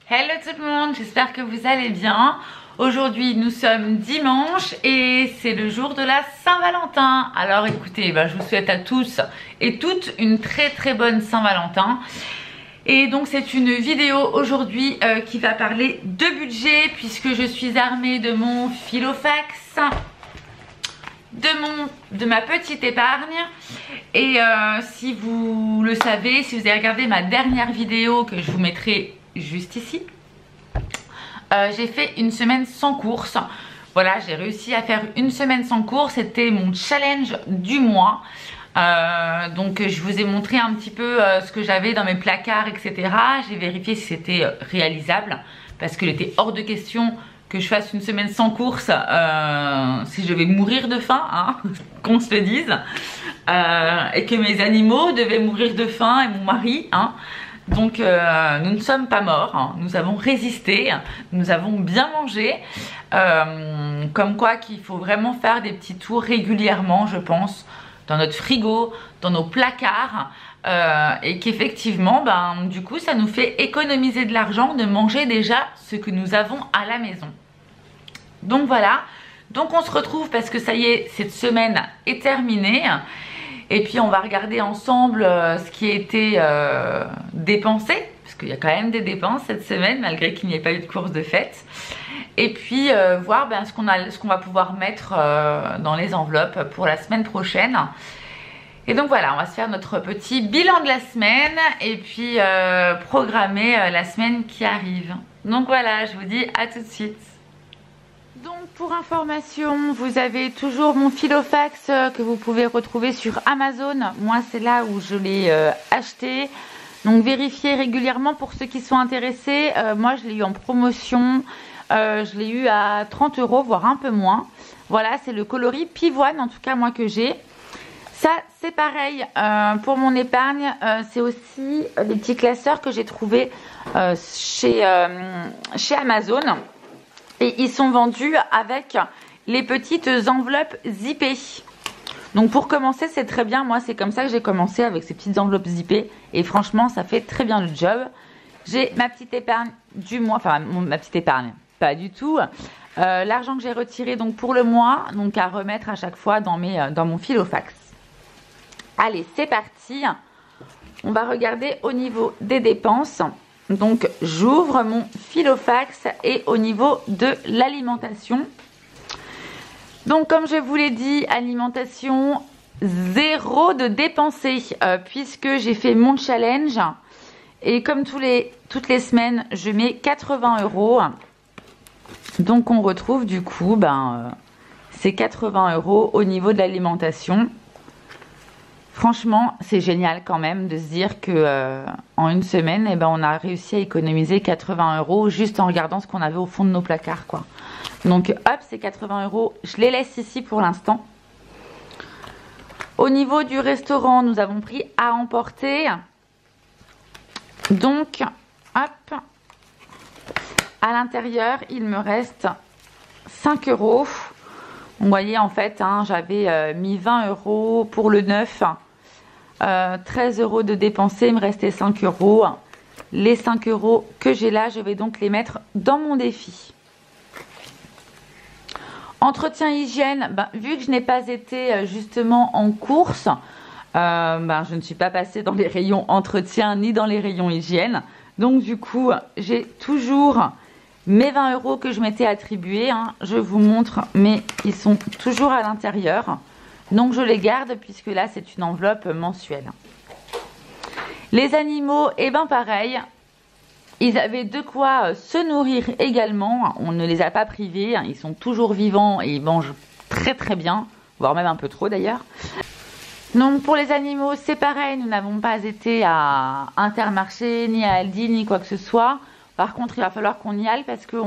Hello tout le monde, j'espère que vous allez bien. Aujourd'hui nous sommes dimanche et c'est le jour de la Saint-Valentin. Alors écoutez, je vous souhaite à tous et toutes une très bonne Saint-Valentin. Et donc c'est une vidéo aujourd'hui qui va parler de budget puisque je suis armée de mon Filofax, de ma petite épargne. Et si vous le savez, si vous avez regardé ma dernière vidéo que je vous mettrai juste ici, j'ai fait une semaine sans course. Voilà, j'ai réussi à faire une semaine sans course. C'était mon challenge du mois. Donc je vous ai montré un petit peu ce que j'avais dans mes placards, etc. J'ai vérifié si c'était réalisable parce qu'il était hors de question que je fasse une semaine sans course si je vais mourir de faim, hein, qu'on se le dise, et que mes animaux devaient mourir de faim et mon mari, hein. Donc nous ne sommes pas morts, hein. Nous avons résisté, nous avons bien mangé, comme quoi qu'il faut vraiment faire des petits tours régulièrement, je pense, dans notre frigo, dans nos placards, et qu'effectivement, du coup, ça nous fait économiser de l'argent de manger déjà ce que nous avons à la maison. Donc voilà, donc on se retrouve parce que ça y est, cette semaine est terminée. Et puis on va regarder ensemble ce qui a été dépensé, parce qu'il y a quand même des dépenses cette semaine, malgré qu'il n'y ait pas eu de course de fête. Et puis voir ce qu'on va pouvoir mettre dans les enveloppes pour la semaine prochaine. Et donc voilà, on va se faire notre petit bilan de la semaine et puis programmer la semaine qui arrive. Donc voilà, je vous dis à tout de suite. Donc pour information, vous avez toujours mon Filofax que vous pouvez retrouver sur Amazon. Moi c'est là où je l'ai acheté. Donc vérifiez régulièrement pour ceux qui sont intéressés. Moi je l'ai eu en promotion. Je l'ai eu à 30 €, voire un peu moins. Voilà, c'est le coloris pivoine en tout cas moi que j'ai. Ça c'est pareil pour mon épargne. C'est aussi les petits classeurs que j'ai trouvés chez Amazon. Et ils sont vendus avec les petites enveloppes zippées. Donc pour commencer, c'est très bien. Moi, c'est comme ça que j'ai commencé, avec ces petites enveloppes zippées. Et franchement, ça fait très bien le job. J'ai ma petite épargne du mois. Enfin, ma petite épargne, pas du tout. L'argent que j'ai retiré donc pour le mois, donc à remettre à chaque fois dans mon Filofax. Allez, c'est parti. On va regarder au niveau des dépenses. Donc j'ouvre mon Filofax et au niveau de l'alimentation. Donc comme je vous l'ai dit, alimentation, zéro de dépensé puisque j'ai fait mon challenge. Et comme toutes les semaines, je mets 80 €. Donc on retrouve du coup ces 80 € au niveau de l'alimentation. Franchement, c'est génial quand même de se dire que en une semaine, on a réussi à économiser 80 € juste en regardant ce qu'on avait au fond de nos placards, quoi. Donc hop, ces 80 €, je les laisse ici pour l'instant. Au niveau du restaurant, nous avons pris à emporter. Donc hop, à l'intérieur, il me reste 5 €. Vous voyez en fait, j'avais mis 20 € pour le neuf. 13 € de dépensés, il me restait 5 €. Les 5 € que j'ai là, je vais donc les mettre dans mon défi. Entretien hygiène, vu que je n'ai pas été justement en course, je ne suis pas passée dans les rayons entretien ni dans les rayons hygiène. Donc du coup, j'ai toujours mes 20 € que je m'étais attribués. Je vous montre, mais ils sont toujours à l'intérieur. Donc je les garde puisque là c'est une enveloppe mensuelle. Les animaux, pareil, ils avaient de quoi se nourrir également. On ne les a pas privés, ils sont toujours vivants et ils mangent très bien, voire même un peu trop d'ailleurs. Donc pour les animaux c'est pareil, nous n'avons pas été à Intermarché, ni à Aldi, ni quoi que ce soit. Par contre il va falloir qu'on y aille parce que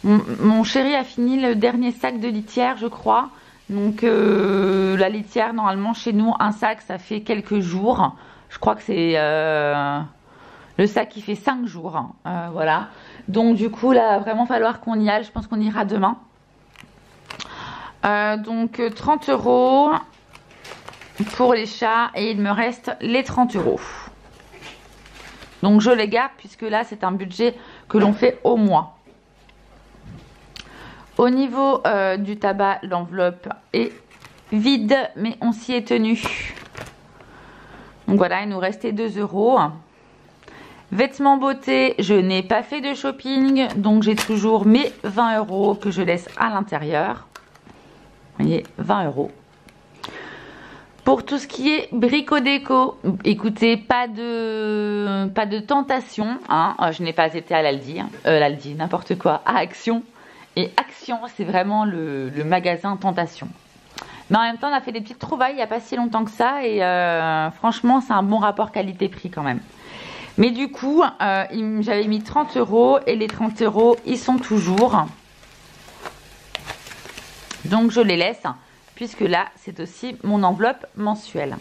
mon chéri a fini le dernier sac de litière je crois. Donc la litière, normalement chez nous, un sac ça fait quelques jours. Je crois que c'est le sac qui fait 5 jours. Voilà. Donc du coup là, vraiment falloir qu'on y aille. Je pense qu'on ira demain. Donc 30 € pour les chats et il me reste les 30 €. Donc je les garde puisque là c'est un budget que l'on fait au mois. Au niveau du tabac, l'enveloppe est vide, mais on s'y est tenu. Donc voilà, il nous restait 2 €. Vêtements beauté, je n'ai pas fait de shopping, donc j'ai toujours mes 20 € que je laisse à l'intérieur. Vous voyez, 20 €. Pour tout ce qui est brico-déco, écoutez, pas de tentation. Hein. Je n'ai pas été à l'Aldi, n'importe quoi, à Action. Et Action, c'est vraiment le magasin tentation. Mais en même temps, on a fait des petites trouvailles il n'y a pas si longtemps que ça. Et franchement, c'est un bon rapport qualité-prix quand même. Mais du coup, j'avais mis 30 € et les 30 € ils sont toujours. Donc je les laisse, puisque là, c'est aussi mon enveloppe mensuelle.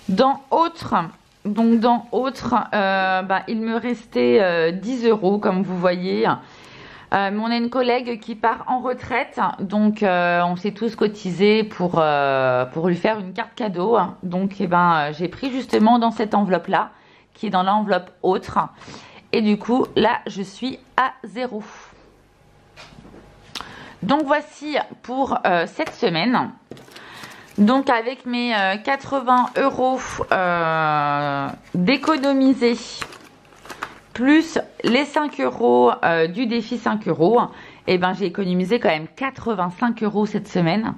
Dans autre, il me restait 10 € comme vous voyez. On a une collègue qui part en retraite, donc on s'est tous cotisés pour lui faire une carte cadeau. Donc j'ai pris justement dans cette enveloppe-là, qui est dans l'enveloppe autre. Et du coup, là, je suis à 0. Donc voici pour cette semaine. Donc avec mes 80 € d'économiser, plus les 5 € du défi 5 €, et j'ai économisé quand même 85 € cette semaine.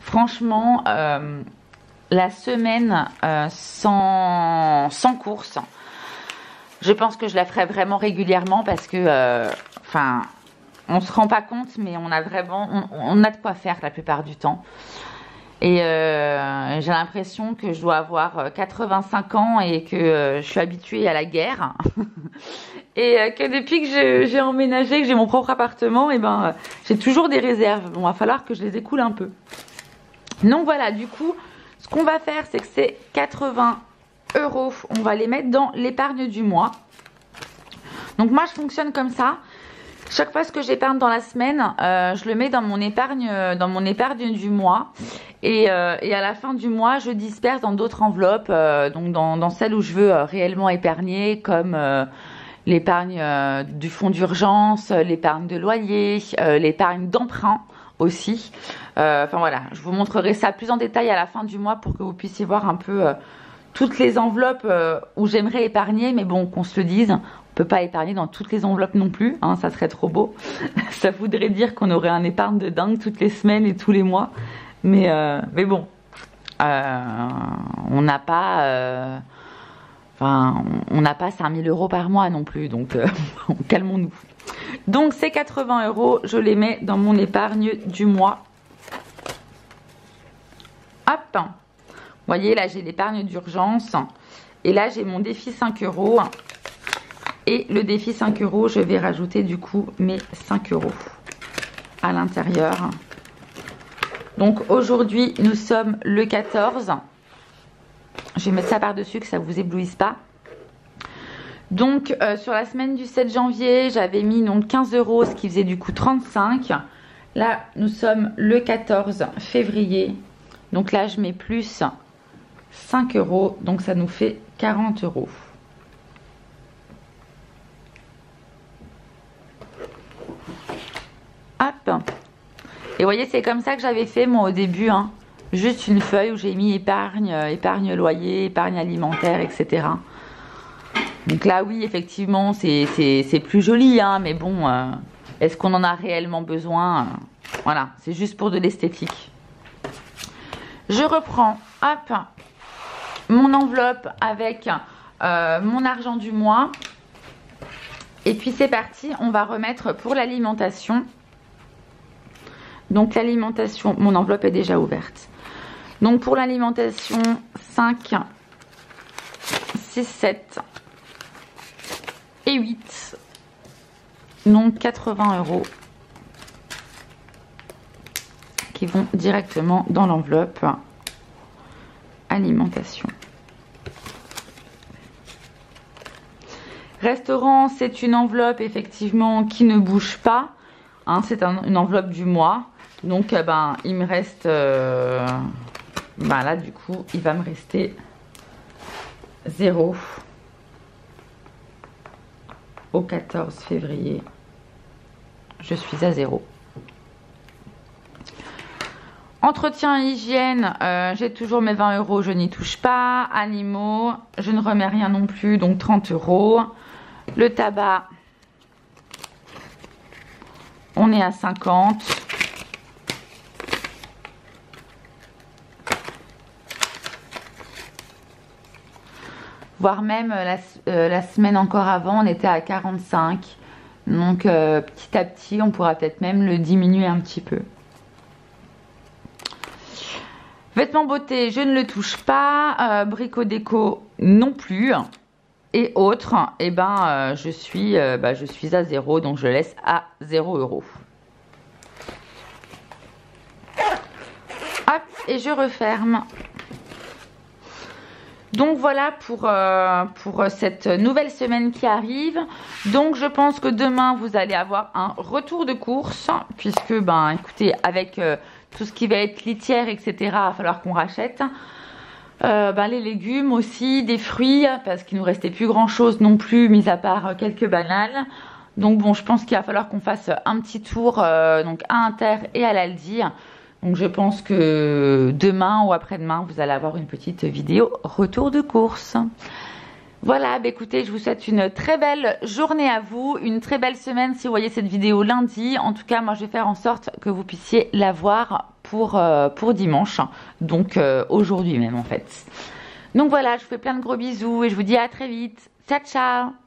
Franchement, la semaine sans course, je pense que je la ferai vraiment régulièrement parce que, on se rend pas compte, mais on a de quoi faire la plupart du temps. Et j'ai l'impression que je dois avoir 85 ans et que je suis habituée à la guerre. Et que depuis que j'ai emménagé, que j'ai mon propre appartement, j'ai toujours des réserves. Bon, va falloir que je les écoule un peu. Donc voilà, du coup, ce qu'on va faire, c'est que ces 80 €, on va les mettre dans l'épargne du mois. Donc moi, je fonctionne comme ça. Chaque fois que j'épargne dans la semaine, je le mets dans mon épargne du mois. Et à la fin du mois, je disperse dans d'autres enveloppes, donc dans celles où je veux réellement épargner, comme l'épargne du fonds d'urgence, l'épargne de loyer, l'épargne d'emprunt aussi. Voilà, je vous montrerai ça plus en détail à la fin du mois pour que vous puissiez voir un peu toutes les enveloppes où j'aimerais épargner. Mais bon, qu'on se le dise, on peut pas épargner dans toutes les enveloppes non plus, hein, ça serait trop beau. Ça voudrait dire qu'on aurait un épargne de dingue toutes les semaines et tous les mois. Mais bon, on n'a pas... on n'a pas 5000 € par mois non plus, donc calmons-nous. Donc ces 80 €, je les mets dans mon épargne du mois. Hop, vous voyez, là j'ai l'épargne d'urgence. Et là j'ai mon défi 5 €. Et le défi 5 €, je vais rajouter du coup mes 5 € à l'intérieur. Donc aujourd'hui, nous sommes le 14. Je vais mettre ça par-dessus, que ça ne vous éblouisse pas. Donc sur la semaine du 7 janvier, j'avais mis donc 15 €, ce qui faisait du coup 35. Là, nous sommes le 14 février. Donc là, je mets plus 5 €. Donc ça nous fait 40 €. Hop. Et vous voyez, c'est comme ça que j'avais fait moi au début. Hein. Juste une feuille où j'ai mis épargne loyer, épargne alimentaire, etc. Donc là, oui, effectivement, c'est plus joli. Hein, mais bon, est-ce qu'on en a réellement besoin? Voilà, c'est juste pour de l'esthétique. Je reprends, hop, mon enveloppe avec mon argent du mois. Et puis c'est parti, on va remettre pour l'alimentation. Donc l'alimentation, mon enveloppe est déjà ouverte. Donc pour l'alimentation, 5, 6, 7 et 8. Donc 80 € qui vont directement dans l'enveloppe alimentation. Restaurant, c'est une enveloppe effectivement qui ne bouge pas. Hein, c'est une enveloppe du mois. Donc il me reste ben là du coup il va me rester 0 au 14 février. Je suis à 0. Entretien et hygiène, j'ai toujours mes 20 euros, je n'y touche pas. Animaux, je ne remets rien non plus, donc 30 euros. Le tabac, on est à 50. Voire même la semaine encore avant, on était à 45. Donc petit à petit, on pourra peut-être même le diminuer un petit peu. Vêtements beauté, je ne le touche pas. Brico déco non plus. Et autres, eh ben, je suis à 0, donc je laisse à 0 euros. Hop, et je referme. Donc voilà pour cette nouvelle semaine qui arrive. Donc je pense que demain vous allez avoir un retour de course. Puisque ben écoutez, avec tout ce qui va être litière, etc. il va falloir qu'on rachète. Les légumes aussi, des fruits. Parce qu'il ne nous restait plus grand chose non plus, mis à part quelques bananes. Donc bon, je pense qu'il va falloir qu'on fasse un petit tour donc à Inter et à l'Aldi. Donc je pense que demain ou après-demain, vous allez avoir une petite vidéo retour de course. Voilà, bah écoutez, je vous souhaite une très belle journée à vous, une très belle semaine si vous voyez cette vidéo lundi. En tout cas, moi je vais faire en sorte que vous puissiez la voir pour dimanche, donc aujourd'hui même en fait. Donc voilà, je vous fais plein de gros bisous et je vous dis à très vite. Ciao, ciao!